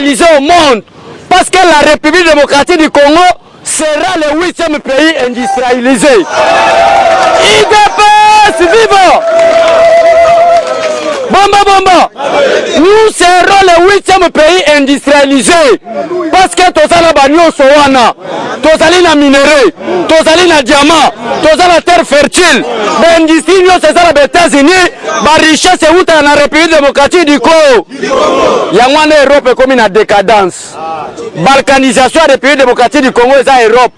industrialisé au monde. Parce que la République démocratique du Congo sera le 8e pays industrialisé. IDPS, viva! Bomba, bomba! Nous serons le 8e pays industrialisé. Parce que tous les bagnos sont là. Tous les minerais, tous les diamants, tous les terres fertiles. L'industrie, c'est ça les États-Unis. La richesse est où dans la République démocratique du Congo. Il y a moins d'Europe comme une décadence. Balkanisation de la République démocratique du Congo, c'est l'Europe.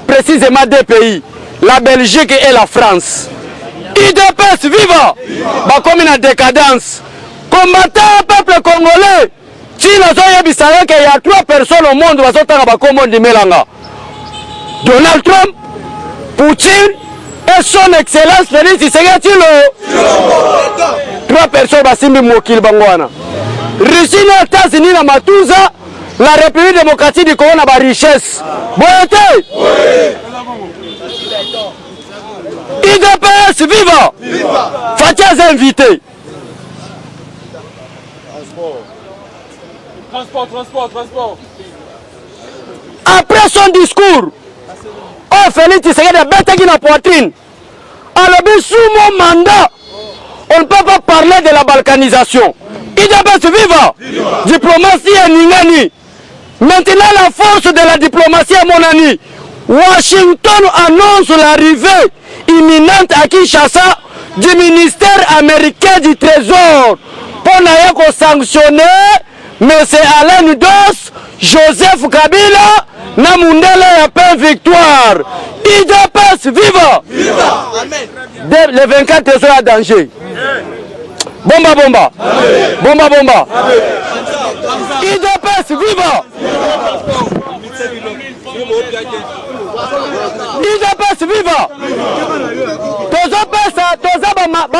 Précisément deux pays, la Belgique et la France. IDPS viva! Comme une décadence. Combattant le peuple congolais. Si nous avons dit qu'il y a 3 personnes au monde qui sont en Melanga. Donald Trump, Poutine et son excellence Félix Tshisekedi. 3 personnes qui sont en Russie, les États-Unis, la Matouza, la République démocratique du Congo a la richesse. Bonjour! IDPS, viva! Fatias invité. Transport. Après son discours, Félix Tshisekedi a bêté la poitrine. Alors, sous mon mandat, on ne peut pas parler de la balkanisation. IDPS, viva! Diplomatie et Ningani. Maintenant, la force de la diplomatie à mon ami. Washington annonce l'arrivée imminente à Kinshasa du ministère américain du Trésor pour sanctionner M. Alain Dos, Joseph Kabila, Namundele et Paix Victoire. IDPS, viva! Le 24 trésors à danger. Bomba. IDPS, viva! IDPS, viva! Toza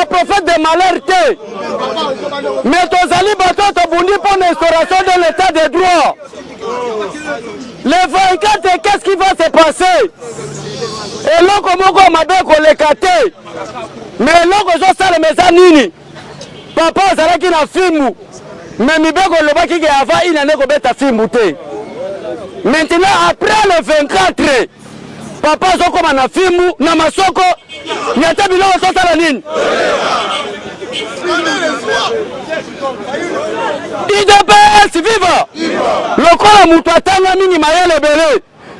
prophète de malheur. Mais Tozali Bato Tobundi pour l'instauration de l'état de droit. Le 24, qu'est-ce qui va se passer? Et là, comment on m'a dit qu'on les caté? Mais là, je sais les messages. Papa, ça là qui n'a film. Mais mi beko le baki qui avant il n'a pas bête film. Maintenant, après le 24, papa zo comme un film, na masoko, il y a tabilo au sol la ligne. IDPS viva! Le corps Moutouatanga mini maïa le belé.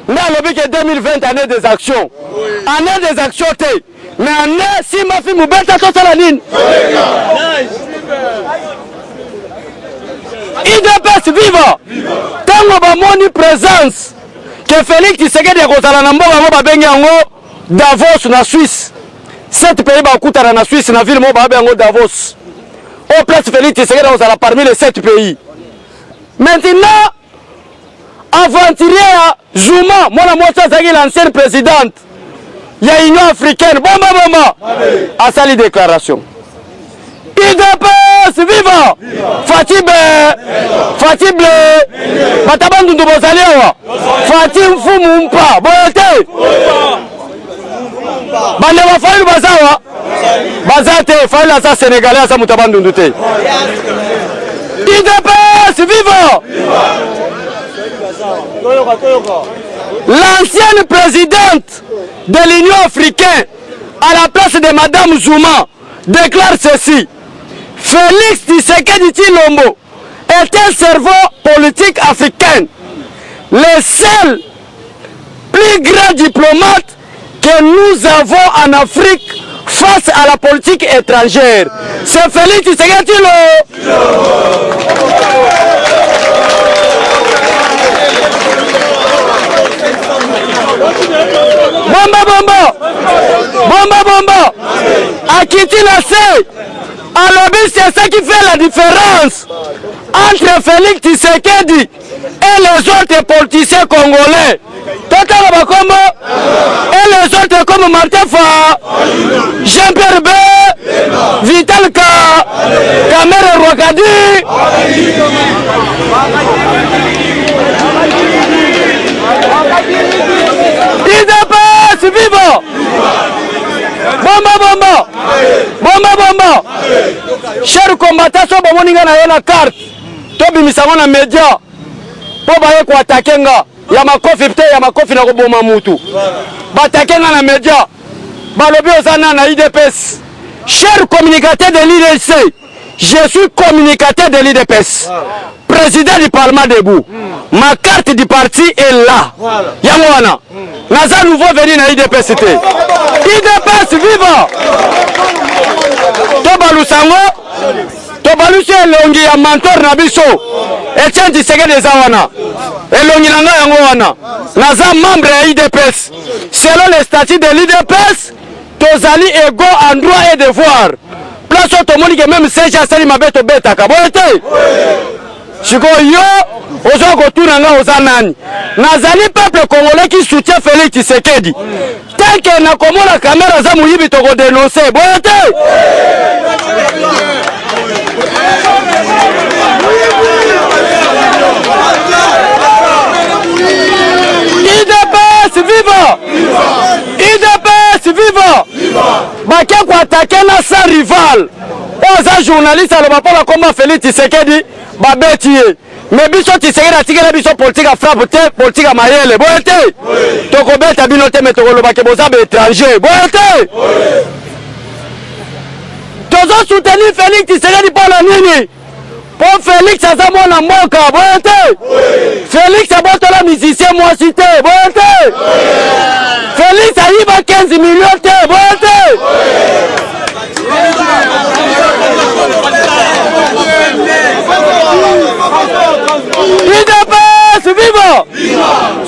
Là, le but est 2020 année des actions. Année des actions, mais année si ma fille m'a bête à la ligne. IDPS viva! Tango ba moni présence que Félix Tshisekedi a kozala na mboka ba bengi yango Davos na Suisse. 7 pays ba kutana na Suisse na ville mo ba bengi Davos. Au place Félix Tshisekedi kozala parmi les 7 pays. Maintenant aventurier Zuma, moi l'ancienne présidente. Il y a Union africaine, bomba, à sali déclaration. IDPS, viva! Fatib, Batabandu Bozaliawa, Fatim Fumumpa, Boyote, Bandewa Faïl Bazawa, Bazate, Faïl Asa Sénégalais, Asa Moutabandu Ndute. IDPS, viva! L'ancienne présidente de l'Union africaine, à la place de Madame Zuma, déclare ceci. Félix Tshisekedi Tshilombo est un cerveau politique africain, le seul plus grand diplomate que nous avons en Afrique face à la politique étrangère. C'est Félix Tshisekedi Tshilombo. Bomba. Akiti Nassé. Alors, c'est ça qui fait la différence entre Félix Tshisekedi et les autres politiciens congolais. Tata Bakombo et les autres comme Martin Fa, Jean-Pierre B, Vital Ka, Kamere Rwakadi. IDPS viva! Bomba! Chers combattants, so bomoninga na yona carte. To bimisango na média. po baye ko atakenga ya makofi te ya makofi na koboma mutu batakenga na media balobi ozana na IDPS. Cher communicateur de l'IDC, je suis communicateur de l'IDPS, président du Parlement debout. Ma carte du parti est là. Yamwana. Naza nouveau venu na IDPS. IDPS viva. Tobalusango. Tobalusi elongi ya mentor na biso. Etienne Tshisekedi Zawana. Elongi nanga yango wana. Naza membre ya IDPS. Selon les statuts de l'IDPS, tozali égaux en droit et devoir. Place automoni que même si j'ai mabeto beta kabote. Chiko yo ozo kotura nga ozanani. Nazali peuple congolais qui soutient Félix Tshisekedi. Tel que na komona caméra za muyibi to ko dénoncer. Bote. IDPS viva! IDPS viva! Bakia kwa attaquer na sa rival. Oza journaliste aloba pola komba Félix Tshisekedi babeti ye. Mais biso Tshisekedi atikela biso politique a frappe te politique a mayele. Bote. Toko beta bino te me toko loba ke boza be étranger. Bote. Tozo soutenir Félix Tshisekedi pola nini? Pour Félix aza mwana mboka bote. Félix abotola musicien moi cité bote. Félix ayiba 15 millions te bote. IDPS viva.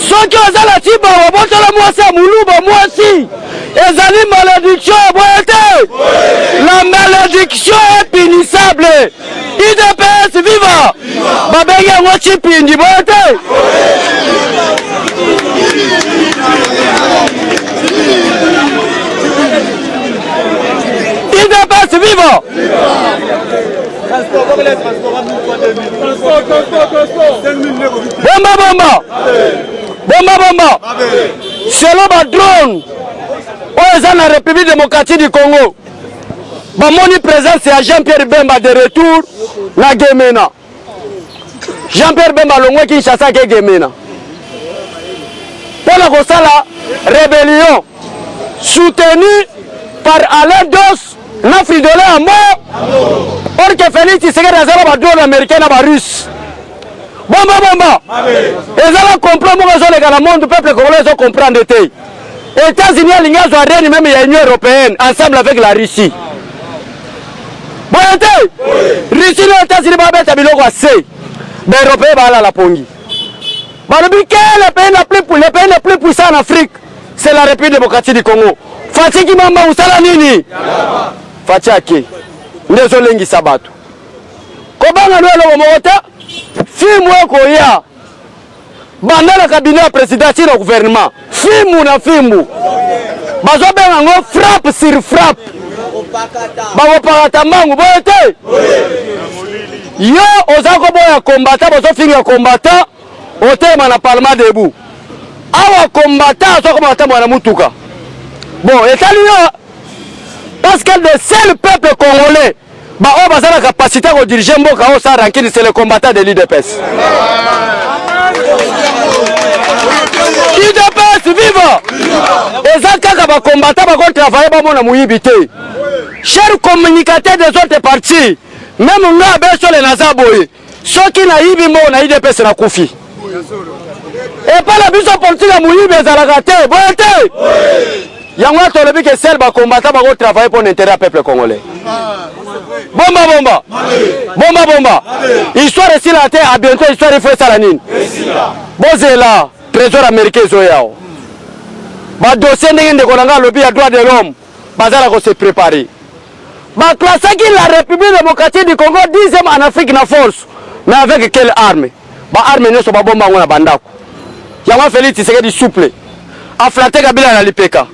Soki ozala tiba abotola mwasi ya muluba mwasi. Ezali malédiction bote. La malédiction est punissable. IDPS viva! Babenge yango chipindi bote! IDPS viva! Bomba bomba! Bomba bomba! Selon ba drone, oza na République démocratique du Congo. Bamoni présence ya Jean-Pierre Bemba de retour na Gemena. Jean-Pierre Bemba longwe Kinshasa ke Gemena. Pour la kosala rébellion soutenue par Alain Dos na Fridolin à mort. Or que Félix Tshisekedi azala ba drone américain na ba russe. Bomba bomba. Ezala comprendre mo zo le kana monde peuple congolais zo comprendre te. États-Unis alinga zo arène même ya Union européenne ensemble avec la Russie. Boyante, Russie les États-Unis babeta biloko assez. Mais Européens bala la pongi. Balobi que le pays le plus puissant en Afrique, c'est la République démocratique du Congo. Fatiki mamba usala nini? Fatiaki. Ndezo lengi sabatu. Kobanga lwelo mota, fimu ko ya. Banda la cabinet présidentiel au gouvernement. Fimu na fimu. Bazo benga ngo frappe sur frappe. Bawo pakata mangu bote. Yo ozako boya combattant bozo finga combattant otema na Parlement debout. Awa combattant ozako combattant mwana mutuka. Bon, etali yo parce que le seul peuple congolais ba o baza la capacité de diriger mboka o sa rankini c'est le combattant de l'IDPS. IDPS viva! Ezaka ba combattant ba ko travailler ba mona muyibité. Chers communicateurs des autres partis, même nga beso le nazaboye, ceux qui na yibi mo na IDPS na kufi. Et pas la biso politique ya muyibi ezalaka te, bote. Yango tolobi que seul ba combattant ba ko travailler pour l'intérêt du peuple congolais. Bomba bomba. Bomba bomba. Histoire ici la terre à bientôt histoire il faut ça la nine. Bozela, trésor américain zoyao. Ba dossier ndenge kolanga lobi ya droit de l'homme, bazala ko se préparer. Ba classe qui la République démocratique du Congo 10e en Afrique na force. Mais avec quelle arme? Ba arme ne so ba bomba ngona bandako. Yama Félix Tshisekedi souple. A flatter Kabila na lipeka.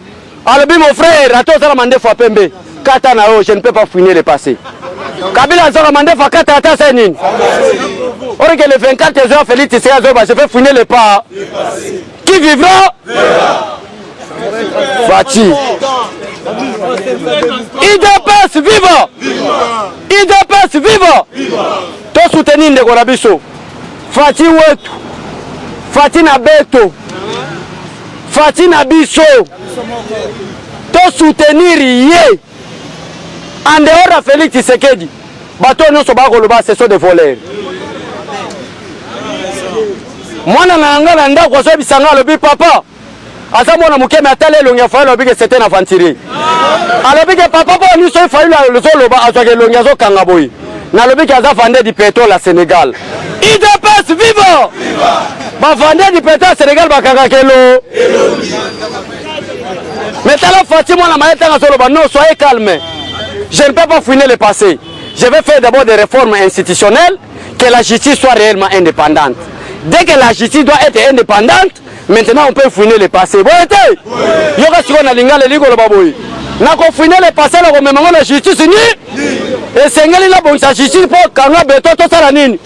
Alobi mon frère, ato sala mande fois pembe. Kata na yo, je ne peux pas finir le passé. Kabila sala mande fois kata ata c'est nini? Or que le 24 juin Félix Tshisekedi je vais finir le pas. Qui vivra? Fati. IDPS viva! IDPS viva! To soutenir ndeko na biso. Fati wetu. Fatina Beto, Fatina Bisso, to soutenir yé. En dehors de Félix Tshisekedi, bato nyonso bakoloba ce sont des voleurs. Mwana nanga na ndako aso bisanga lobi papa. Asa mwana mukeme atale longia fa lobi que c'était un aventurier. Alobi que papa po ni so fa le zo loba azwake longia zo kanga boy. Na lobi que aza vendre du pétrole à Sénégal. IDPS viva! Ba vendre du pétrole à Sénégal ba kanga kelo. Mais tala Fatima na maeta nga zo loba non soyez calme. Je ne peux pas fouiner le passé. Je vais faire d'abord des réformes institutionnelles, que la justice soit réellement indépendante. Dès que la justice doit être indépendante, maintenant on peut fouiner le passé. Vous voyez? Il y a ce qu'on a l'ingale ligo le baboui. N'a qu'on fouiner le passé, là on met la justice ni. Et c'est ngeli la bonne sa justice pour quand on béton tout ça la nini.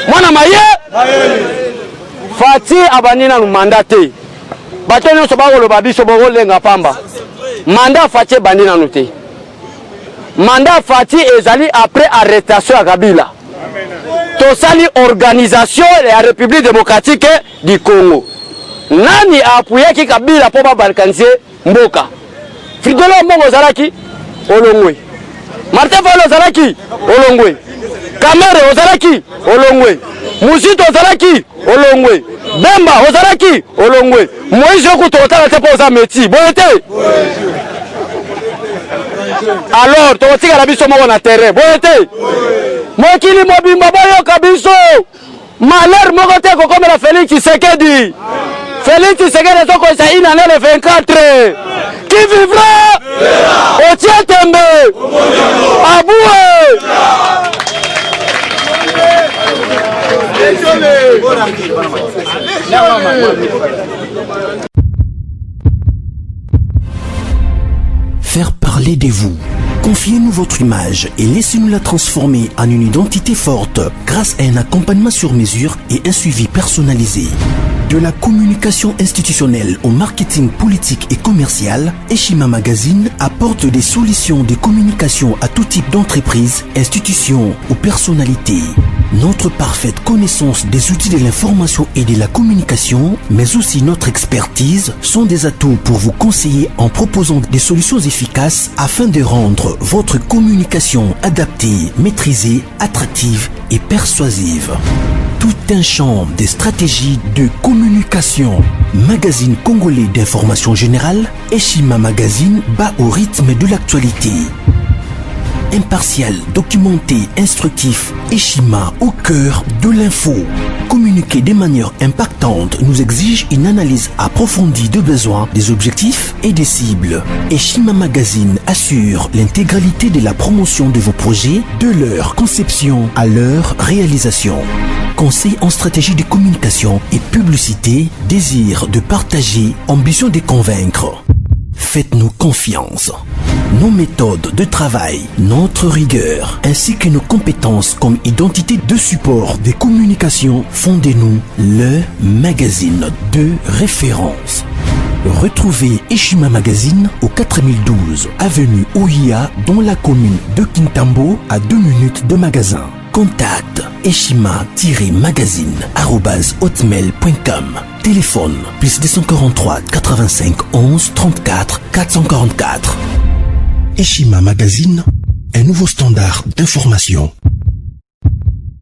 Moi na maye. Fati abanina nous mandaté. Bato nyonso bako le babiso boko lenga pamba. Mandat Fati bandina nous te. Mandat Fati ezali après arrestation à Kabila. Tosali organisation de la République démocratique du Congo. Nani a appuyé qui Kabila pour balkaniser Mboka. Fidelo Mbongo Zalaki Olongwe. Martin Fayulu Zalaki Olongwe. Kamere Ozalaki Olongwe. Musito Ozalaki Olongwe. Bemba Ozalaki Olongwe. Moïse Okuto Otala te posa métier. Bonete. Alors, tu vas la biso moko na terrain. Bonete. Mokili mobimba boyo kabiso. Malheur moko te ko comme la Félix Tshisekedi. Félix Tshisekedi to ko sa une année le 24. Qui vivra? Otie Tembe. Aboué. Faire parler de vous. Confiez-nous votre image et laissez-nous la transformer en une identité forte grâce à un accompagnement sur mesure et un suivi personnalisé. De la communication institutionnelle au marketing politique et commercial, Eshima Magazine apporte des solutions de communication à tout type d'entreprise, institutions ou personnalités. Notre parfaite connaissance des outils de l'information et de la communication, mais aussi notre expertise, sont des atouts pour vous conseiller en proposant des solutions efficaces afin de rendre votre communication adaptée, maîtrisée, attractive et persuasive. Tout un champ de stratégies de communication. Magazine congolais d'information générale, Eshima Magazine bat au rythme de l'actualité. Impartial, documenté, instructif, Eshima au cœur de l'info. Communiquer de manière impactante nous exige une analyse approfondie de besoins, des objectifs et des cibles. Eshima Magazine assure l'intégralité de la promotion de vos projets, de leur conception à leur réalisation. Conseil en stratégie de communication et publicité, désir de partager, ambition de convaincre. Faites-nous confiance. Nos méthodes de travail, notre rigueur, ainsi que nos compétences comme identité de support des communications font de nous le magazine de référence. Retrouvez Eshima Magazine au 4012 avenue Ouya dans la commune de Kintambo à 2 minutes de magasin. Contact eshima-magazine@hotmail.com. Téléphone plus 243 85 11 34 444. Eshima Magazine, un nouveau standard d'information.